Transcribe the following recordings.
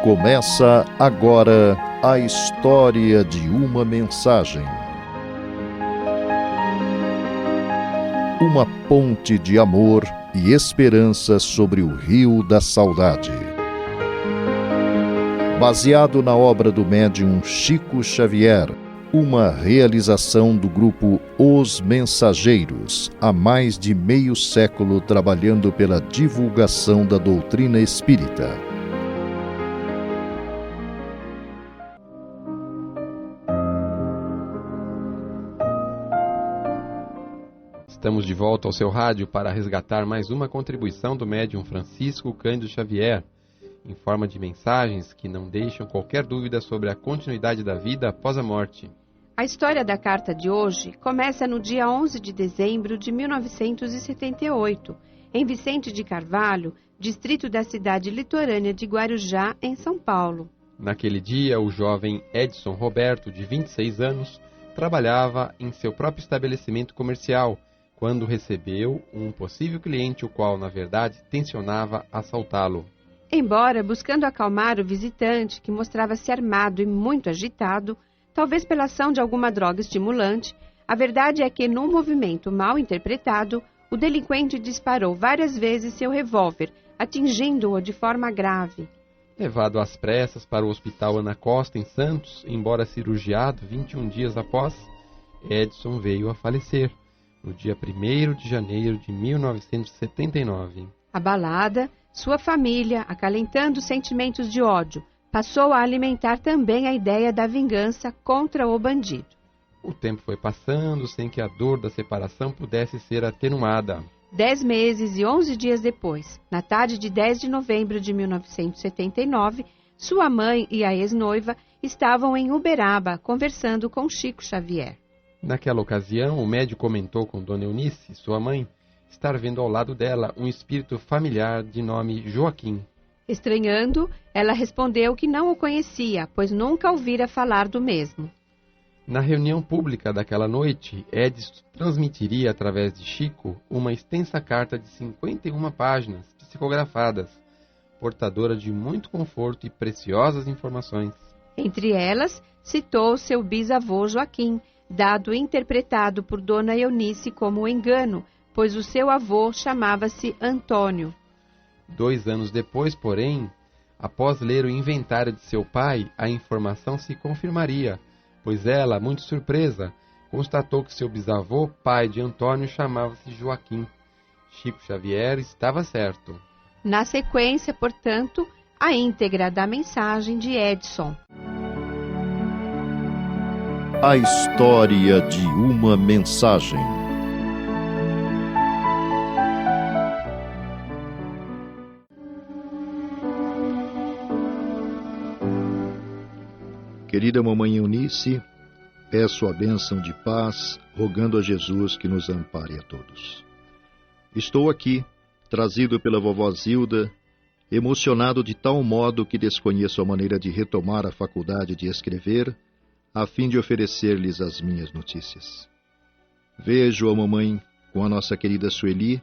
Começa agora a história de uma mensagem. Uma ponte de amor e esperança sobre o Rio da Saudade. Baseado na obra do médium Chico Xavier, uma realização do grupo Os Mensageiros, há mais de meio século trabalhando pela divulgação da doutrina espírita. Estamos de volta ao seu rádio para resgatar mais uma contribuição do médium Francisco Cândido Xavier, em forma de mensagens que não deixam qualquer dúvida sobre a continuidade da vida após a morte. A história da carta de hoje começa no dia 11 de dezembro de 1978, em Vicente de Carvalho, distrito da cidade litorânea de Guarujá, em São Paulo. Naquele dia, o jovem Edson Roberto, de 26 anos, trabalhava em seu próprio estabelecimento comercial, quando recebeu um possível cliente, o qual, na verdade, tensionava assaltá-lo. Embora buscando acalmar o visitante, que mostrava-se armado e muito agitado, talvez pela ação de alguma droga estimulante, a verdade é que, num movimento mal interpretado, o delinquente disparou várias vezes seu revólver, atingindo-o de forma grave. Levado às pressas para o Hospital Ana Costa, em Santos, embora cirurgiado 21 dias após, Edson veio a falecer, no dia 1º de janeiro de 1979. Abalada, sua família, acalentando sentimentos de ódio, passou a alimentar também a ideia da vingança contra o bandido. O tempo foi passando sem que a dor da separação pudesse ser atenuada. 10 meses e 11 dias depois, na tarde de 10 de novembro de 1979, sua mãe e a ex-noiva estavam em Uberaba conversando com Chico Xavier. Naquela ocasião, o médico comentou com Dona Eunice, sua mãe, estar vendo ao lado dela um espírito familiar de nome Joaquim. Estranhando, ela respondeu que não o conhecia, pois nunca ouvira falar do mesmo. Na reunião pública daquela noite, Edson transmitiria através de Chico uma extensa carta de 51 páginas, psicografadas, portadora de muito conforto e preciosas informações. Entre elas, citou seu bisavô Joaquim, dado e interpretado por Dona Eunice como engano, pois o seu avô chamava-se Antônio. 2 anos depois, porém, após ler o inventário de seu pai, a informação se confirmaria, pois ela, muito surpresa, constatou que seu bisavô, pai de Antônio, chamava-se Joaquim. Chico Xavier estava certo. Na sequência, portanto, a íntegra da mensagem de Edson. A história de uma mensagem. Querida mamãe Eunice, peço a bênção de paz, rogando a Jesus que nos ampare a todos. Estou aqui, trazido pela vovó Zilda, emocionado de tal modo que desconheço a maneira de retomar a faculdade de escrever, a fim de oferecer-lhes as minhas notícias. Vejo a mamãe com a nossa querida Sueli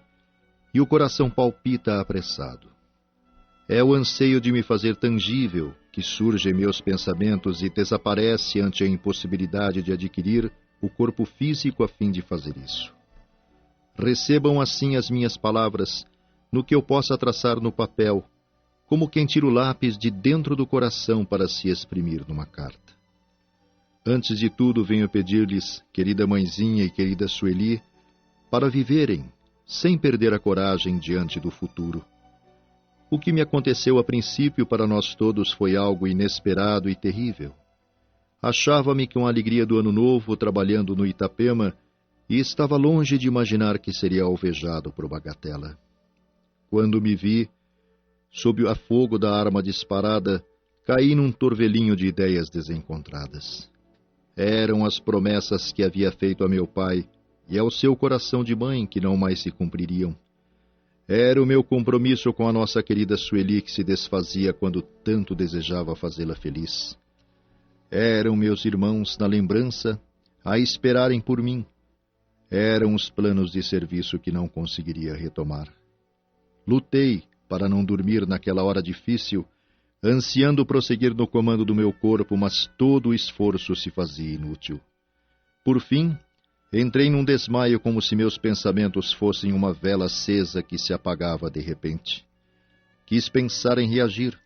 e o coração palpita apressado. É o anseio de me fazer tangível que surge em meus pensamentos e desaparece ante a impossibilidade de adquirir o corpo físico a fim de fazer isso. Recebam assim as minhas palavras, no que eu possa traçar no papel, como quem tira o lápis de dentro do coração para se exprimir numa carta. Antes de tudo, venho pedir-lhes, querida mãezinha e querida Sueli, para viverem, sem perder a coragem diante do futuro. O que me aconteceu a princípio para nós todos foi algo inesperado e terrível. Achava-me com a alegria do ano novo trabalhando no Itapema e estava longe de imaginar que seria alvejado por bagatela. Quando me vi, sob o fogo da arma disparada, caí num torvelinho de ideias desencontradas. Eram as promessas que havia feito a meu pai e ao seu coração de mãe que não mais se cumpririam. Era o meu compromisso com a nossa querida Sueli que se desfazia quando tanto desejava fazê-la feliz. Eram meus irmãos na lembrança a esperarem por mim. Eram os planos de serviço que não conseguiria retomar. Lutei para não dormir naquela hora difícil, ansiando prosseguir no comando do meu corpo, mas todo o esforço se fazia inútil. Por fim, entrei num desmaio como se meus pensamentos fossem uma vela acesa que se apagava de repente. Quis pensar em reagir,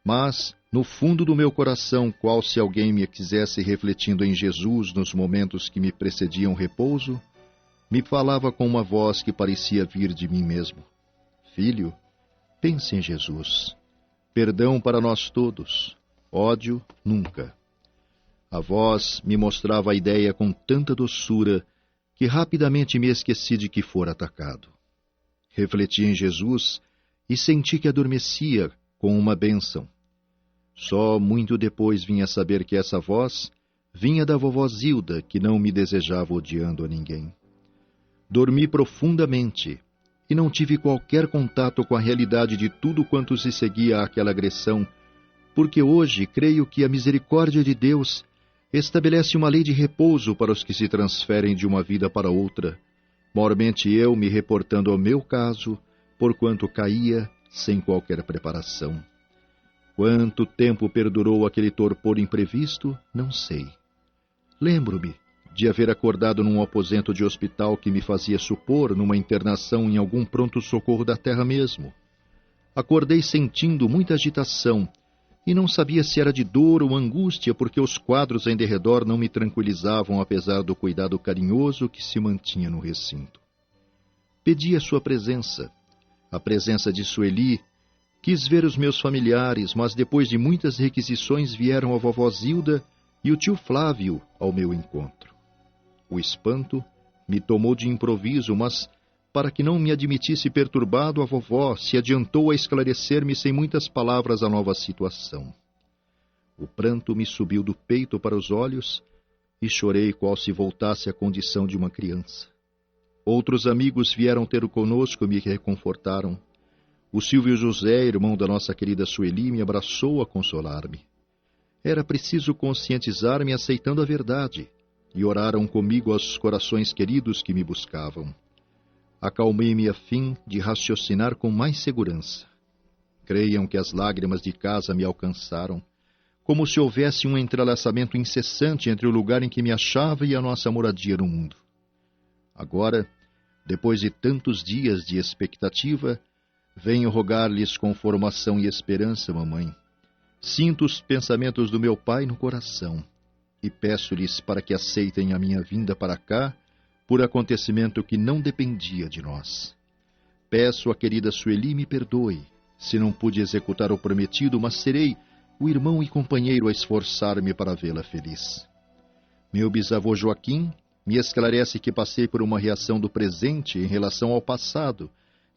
mas, no fundo do meu coração, qual se alguém me quisesse refletindo em Jesus nos momentos que me precediam repouso, me falava com uma voz que parecia vir de mim mesmo. Filho, pense em Jesus. Perdão para nós todos. Ódio, nunca. A voz me mostrava a ideia com tanta doçura que rapidamente me esqueci de que fora atacado. Refleti em Jesus e senti que adormecia com uma bênção. Só muito depois vim a saber que essa voz vinha da vovó Zilda, que não me desejava odiando a ninguém. Dormi profundamente e não tive qualquer contato com a realidade de tudo quanto se seguia àquela agressão, porque hoje creio que a misericórdia de Deus estabelece uma lei de repouso para os que se transferem de uma vida para outra, mormente eu me reportando ao meu caso, porquanto caía sem qualquer preparação. Quanto tempo perdurou aquele torpor imprevisto, não sei. Lembro-me de haver acordado num aposento de hospital que me fazia supor numa internação em algum pronto-socorro da terra mesmo. Acordei sentindo muita agitação e não sabia se era de dor ou angústia, porque os quadros em derredor não me tranquilizavam apesar do cuidado carinhoso que se mantinha no recinto. Pedi a sua presença, a presença de Sueli. Quis ver os meus familiares, mas depois de muitas requisições vieram a vovó Zilda e o tio Flávio ao meu encontro. O espanto me tomou de improviso, mas, para que não me admitisse perturbado, a vovó se adiantou a esclarecer-me sem muitas palavras a nova situação. O pranto me subiu do peito para os olhos e chorei qual se voltasse à condição de uma criança. Outros amigos vieram ter conosco e me reconfortaram. O Silvio José, irmão da nossa querida Sueli, me abraçou a consolar-me. Era preciso conscientizar-me aceitando a verdade, e oraram comigo aos corações queridos que me buscavam. Acalmei-me a fim de raciocinar com mais segurança. Creiam que as lágrimas de casa me alcançaram, como se houvesse um entrelaçamento incessante entre o lugar em que me achava e a nossa moradia no mundo. Agora, depois de tantos dias de expectativa, venho rogar-lhes com formação e esperança, mamãe. Sinto os pensamentos do meu pai no coração e peço-lhes para que aceitem a minha vinda para cá por acontecimento que não dependia de nós. Peço à querida Sueli me perdoe, se não pude executar o prometido, mas serei o irmão e companheiro a esforçar-me para vê-la feliz. Meu bisavô Joaquim me esclarece que passei por uma reação do presente em relação ao passado,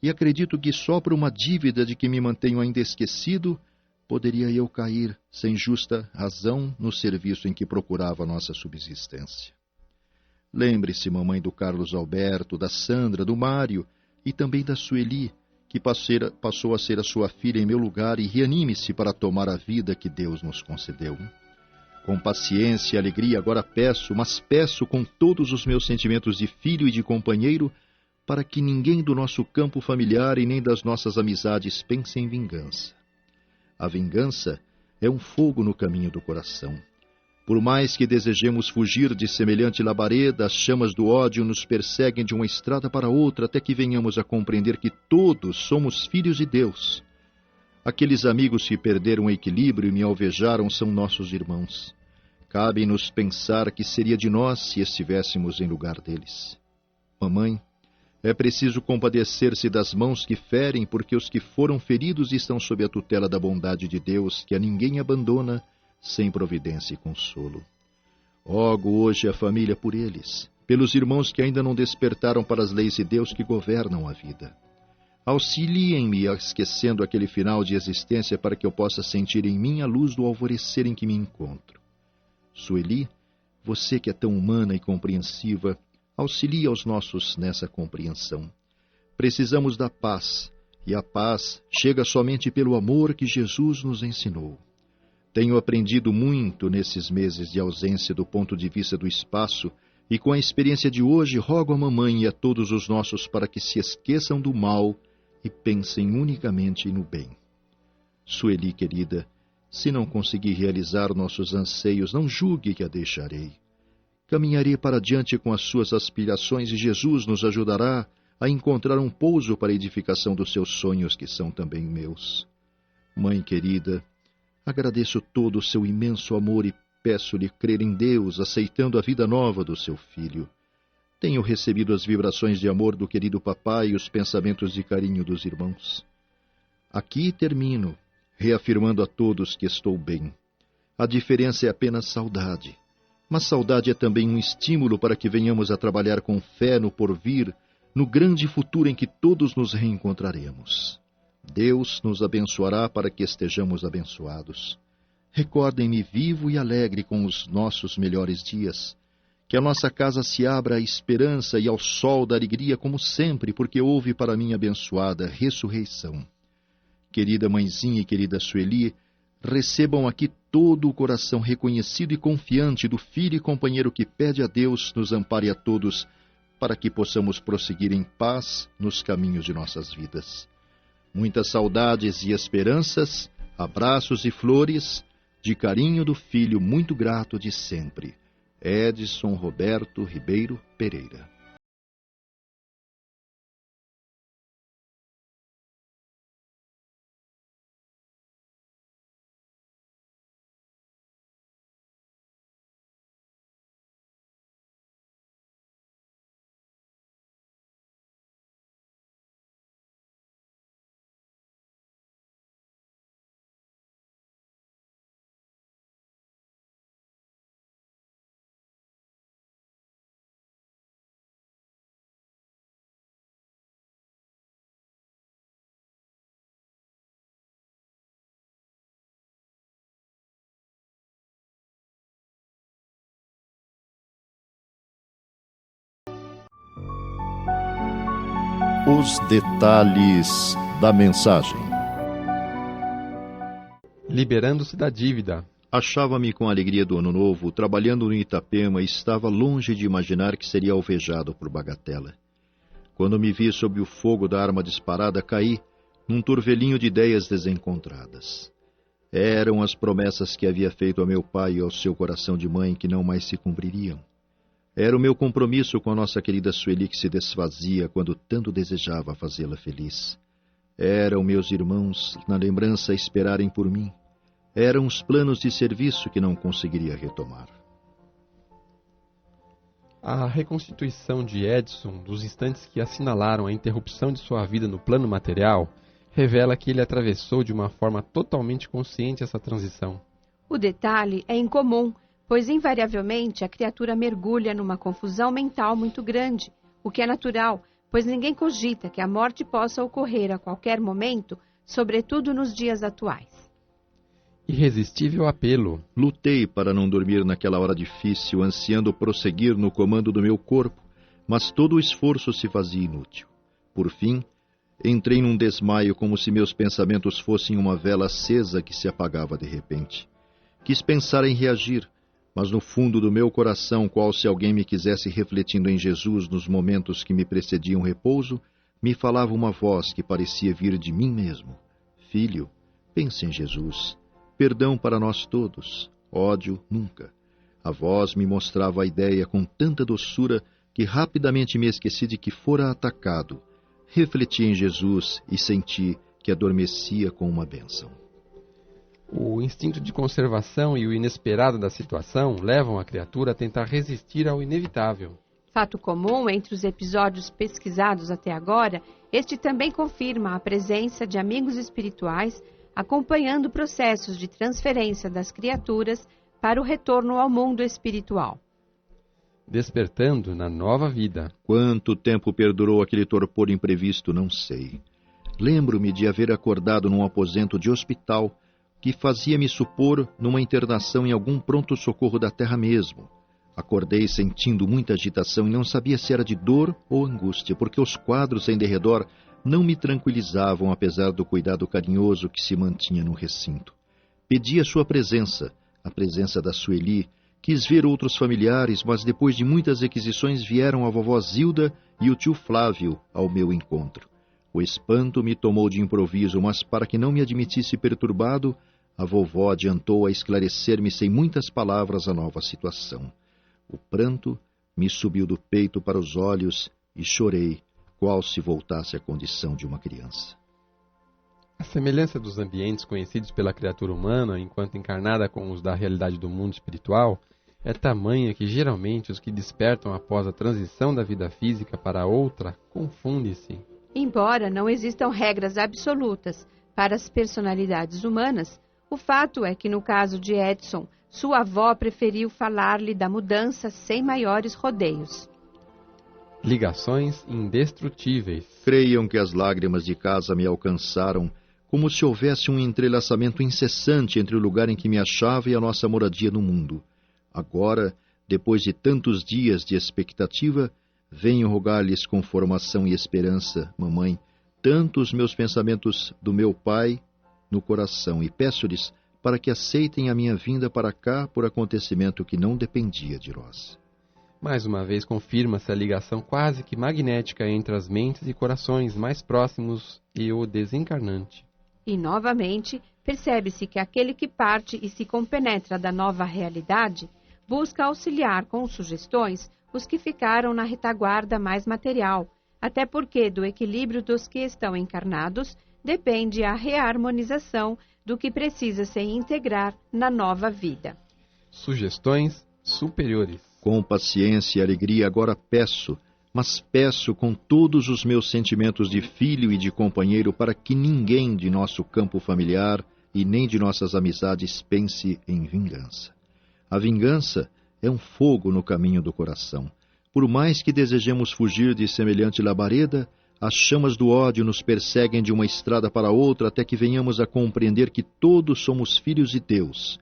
e acredito que só por uma dívida de que me mantenho ainda esquecido, poderia eu cair, sem justa razão, no serviço em que procurava nossa subsistência. Lembre-se, mamãe, do Carlos Alberto, da Sandra, do Mário e também da Sueli, que passou a ser a sua filha em meu lugar, e reanime-se para tomar a vida que Deus nos concedeu. Com paciência e alegria agora peço, mas peço com todos os meus sentimentos de filho e de companheiro, para que ninguém do nosso campo familiar e nem das nossas amizades pense em vingança. A vingança é um fogo no caminho do coração. Por mais que desejemos fugir de semelhante labareda, as chamas do ódio nos perseguem de uma estrada para outra até que venhamos a compreender que todos somos filhos de Deus. Aqueles amigos que perderam o equilíbrio e me alvejaram são nossos irmãos. Cabe-nos pensar que seria de nós se estivéssemos em lugar deles. Mamãe, é preciso compadecer-se das mãos que ferem, porque os que foram feridos estão sob a tutela da bondade de Deus, que a ninguém abandona, sem providência e consolo. Rogo hoje a família por eles, pelos irmãos que ainda não despertaram para as leis de Deus que governam a vida. Auxiliem-me esquecendo aquele final de existência para que eu possa sentir em mim a luz do alvorecer em que me encontro. Sueli, você que é tão humana e compreensiva, auxilia os nossos nessa compreensão. Precisamos da paz, e a paz chega somente pelo amor que Jesus nos ensinou. Tenho aprendido muito nesses meses de ausência do ponto de vista do espaço, e com a experiência de hoje rogo à mamãe e a todos os nossos para que se esqueçam do mal e pensem unicamente no bem. Sueli, querida, Se não conseguir realizar nossos anseios, não julgue que a deixarei. Caminharei para diante com as suas aspirações e Jesus nos ajudará a encontrar um pouso para a edificação dos seus sonhos, que são também meus. Mãe querida, agradeço todo o seu imenso amor e peço-lhe crer em Deus, aceitando a vida nova do seu filho. Tenho recebido as vibrações de amor do querido papai e os pensamentos de carinho dos irmãos. Aqui termino, reafirmando a todos que estou bem. A diferença é apenas saudade. Mas saudade é também um estímulo para que venhamos a trabalhar com fé no porvir, no grande futuro em que todos nos reencontraremos. Deus nos abençoará para que estejamos abençoados. Recordem-me vivo e alegre com os nossos melhores dias. Que a nossa casa se abra à esperança e ao sol da alegria como sempre, porque houve para mim abençoada ressurreição. Querida mãezinha e querida Sueli, recebam aqui todo o coração reconhecido e confiante do filho e companheiro que pede a Deus nos ampare a todos, para que possamos prosseguir em paz nos caminhos de nossas vidas. Muitas saudades e esperanças, abraços e flores, de carinho do filho muito grato de sempre, Edson Roberto Ribeiro Pereira. Os detalhes da mensagem. Liberando-se da dívida. Achava-me com a alegria do ano novo, trabalhando no Itapema, e estava longe de imaginar que seria alvejado por bagatela. Quando me vi sob o fogo da arma disparada, caí num turvelinho de ideias desencontradas. Eram as promessas que havia feito a meu pai e ao seu coração de mãe que não mais se cumpririam. Era o meu compromisso com a nossa querida Sueli que se desfazia quando tanto desejava fazê-la feliz. Eram meus irmãos, na lembrança, a esperarem por mim. Eram os planos de serviço que não conseguiria retomar. A reconstituição de Edson, dos instantes que assinalaram a interrupção de sua vida no plano material, revela que ele atravessou de uma forma totalmente consciente essa transição. O detalhe é incomum, pois invariavelmente a criatura mergulha numa confusão mental muito grande, o que é natural, pois ninguém cogita que a morte possa ocorrer a qualquer momento, sobretudo nos dias atuais. Irresistível apelo. Lutei para não dormir naquela hora difícil, ansiando prosseguir no comando do meu corpo, mas todo o esforço se fazia inútil. Por fim, entrei num desmaio como se meus pensamentos fossem uma vela acesa que se apagava de repente. Quis pensar em reagir, mas no fundo do meu coração, qual se alguém me quisesse refletindo em Jesus nos momentos que me precediam repouso, me falava uma voz que parecia vir de mim mesmo. Filho, pense em Jesus. Perdão para nós todos. Ódio nunca. A voz me mostrava a ideia com tanta doçura que rapidamente me esqueci de que fora atacado. Refleti em Jesus e senti que adormecia com uma bênção. O instinto de conservação e o inesperado da situação levam a criatura a tentar resistir ao inevitável. Fato comum entre os episódios pesquisados até agora, este também confirma a presença de amigos espirituais acompanhando processos de transferência das criaturas para o retorno ao mundo espiritual. Despertando na nova vida. Quanto tempo perdurou aquele torpor imprevisto, não sei. Lembro-me de haver acordado num aposento de hospital que fazia-me supor numa internação em algum pronto-socorro da terra mesmo. Acordei sentindo muita agitação e não sabia se era de dor ou angústia, porque os quadros em derredor não me tranquilizavam, apesar do cuidado carinhoso que se mantinha no recinto. Pedi a sua presença, a presença da Sueli. Quis ver outros familiares, mas depois de muitas requisições vieram a vovó Zilda e o tio Flávio ao meu encontro. O espanto me tomou de improviso, mas para que não me admitisse perturbado, a vovó adiantou a esclarecer-me sem muitas palavras a nova situação. O pranto me subiu do peito para os olhos e chorei, qual se voltasse à condição de uma criança. A semelhança dos ambientes conhecidos pela criatura humana, enquanto encarnada com os da realidade do mundo espiritual, é tamanha que geralmente os que despertam após a transição da vida física para outra confundem-se. Embora não existam regras absolutas para as personalidades humanas, o fato é que no caso de Edson, sua avó preferiu falar-lhe da mudança sem maiores rodeios. Ligações indestrutíveis. Creiam que as lágrimas de casa me alcançaram, como se houvesse um entrelaçamento incessante entre o lugar em que me achava e a nossa moradia no mundo. Agora, depois de tantos dias de expectativa, venho rogar-lhes com formação e esperança, mamãe, tanto os meus pensamentos do meu pai no coração, e peço-lhes para que aceitem a minha vinda para cá por acontecimento que não dependia de nós. Mais uma vez confirma-se a ligação quase que magnética entre as mentes e corações mais próximos e o desencarnante. E, novamente, percebe-se que aquele que parte e se compenetra da nova realidade busca auxiliar com sugestões os que ficaram na retaguarda mais material, até porque do equilíbrio dos que estão encarnados depende a reharmonização do que precisa se integrar na nova vida. Sugestões superiores. Com paciência e alegria agora peço, mas peço com todos os meus sentimentos de filho e de companheiro para que ninguém de nosso campo familiar e nem de nossas amizades pense em vingança. A vingança é um fogo no caminho do coração. Por mais que desejemos fugir de semelhante labareda, as chamas do ódio nos perseguem de uma estrada para outra até que venhamos a compreender que todos somos filhos de Deus.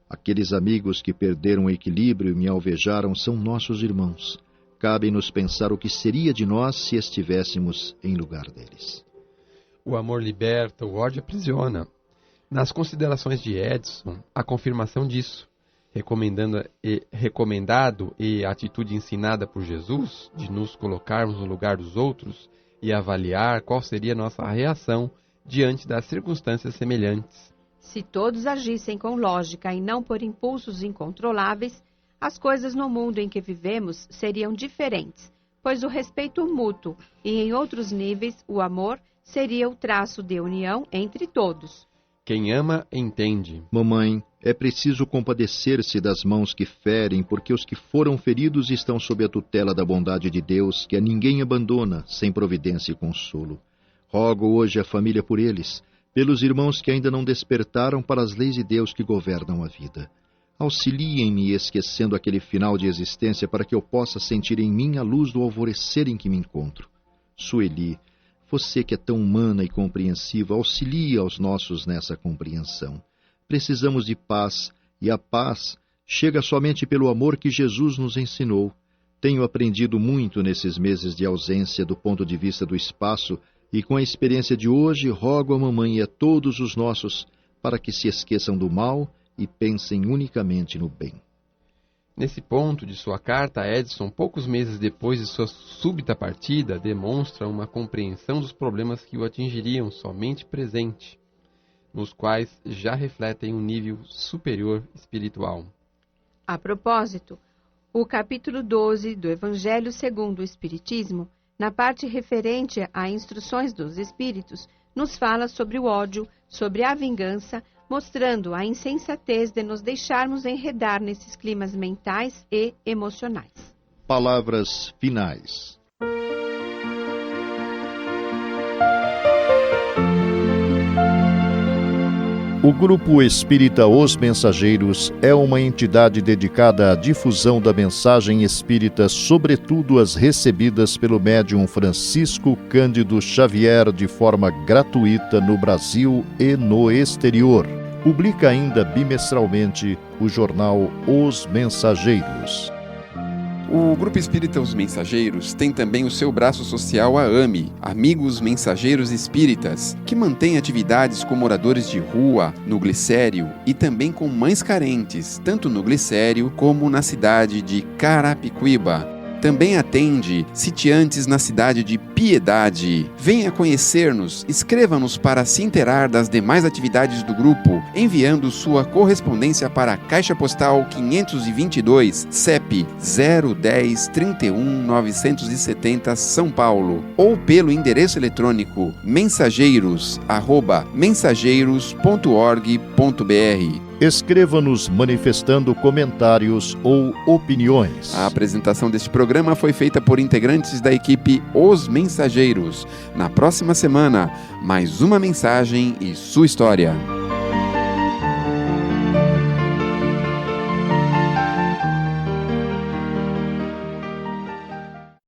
Aqueles amigos que perderam o equilíbrio e me alvejaram são nossos irmãos. Cabe-nos pensar o que seria de nós se estivéssemos em lugar deles. O amor liberta, o ódio aprisiona. Nas considerações de Edson, a confirmação disso, recomendado e a atitude ensinada por Jesus de nos colocarmos no lugar dos outros e avaliar qual seria nossa reação diante das circunstâncias semelhantes. Se todos agissem com lógica e não por impulsos incontroláveis, as coisas no mundo em que vivemos seriam diferentes, pois o respeito mútuo e, em outros níveis, o amor seria o traço de união entre todos. Quem ama, entende. Mamãe, é preciso compadecer-se das mãos que ferem, porque os que foram feridos estão sob a tutela da bondade de Deus, que a ninguém abandona, sem providência e consolo. Rogo hoje a família por eles, pelos irmãos que ainda não despertaram para as leis de Deus que governam a vida. Auxiliem-me esquecendo aquele final de existência para que eu possa sentir em mim a luz do alvorecer em que me encontro. Sueli, você que é tão humana e compreensiva, auxilia aos nossos nessa compreensão. Precisamos de paz, e a paz chega somente pelo amor que Jesus nos ensinou. Tenho aprendido muito nesses meses de ausência do ponto de vista do espaço, e com a experiência de hoje rogo a mamãe e a todos os nossos para que se esqueçam do mal e pensem unicamente no bem. Nesse ponto de sua carta, Edson, poucos meses depois de sua súbita partida, demonstra uma compreensão dos problemas que o atingiriam somente presente, nos quais já refletem um nível superior espiritual. A propósito, o capítulo 12 do Evangelho segundo o Espiritismo, na parte referente a instruções dos Espíritos, nos fala sobre o ódio, sobre a vingança, mostrando a insensatez de nos deixarmos enredar nesses climas mentais e emocionais. Palavras finais. O Grupo Espírita Os Mensageiros é uma entidade dedicada à difusão da mensagem espírita, sobretudo as recebidas pelo médium Francisco Cândido Xavier de forma gratuita no Brasil e no exterior. Publica ainda bimestralmente o jornal Os Mensageiros. O Grupo Espírita Os Mensageiros tem também o seu braço social, a AME, Amigos Mensageiros Espíritas, que mantém atividades com moradores de rua, no Glicério e também com mães carentes, tanto no Glicério como na cidade de Carapicuíba. também atende sitiantes na cidade de Piedade. Venha conhecer-nos, escreva-nos para se inteirar das demais atividades do grupo, enviando sua correspondência para a Caixa Postal 522, CEP 010 31 970, São Paulo, ou pelo endereço eletrônico mensageiros@mensageiros.org.br. Escreva-nos manifestando comentários ou opiniões. A apresentação deste programa foi feita por integrantes da equipe Os Mensageiros. Na próxima semana, mais uma mensagem e sua história.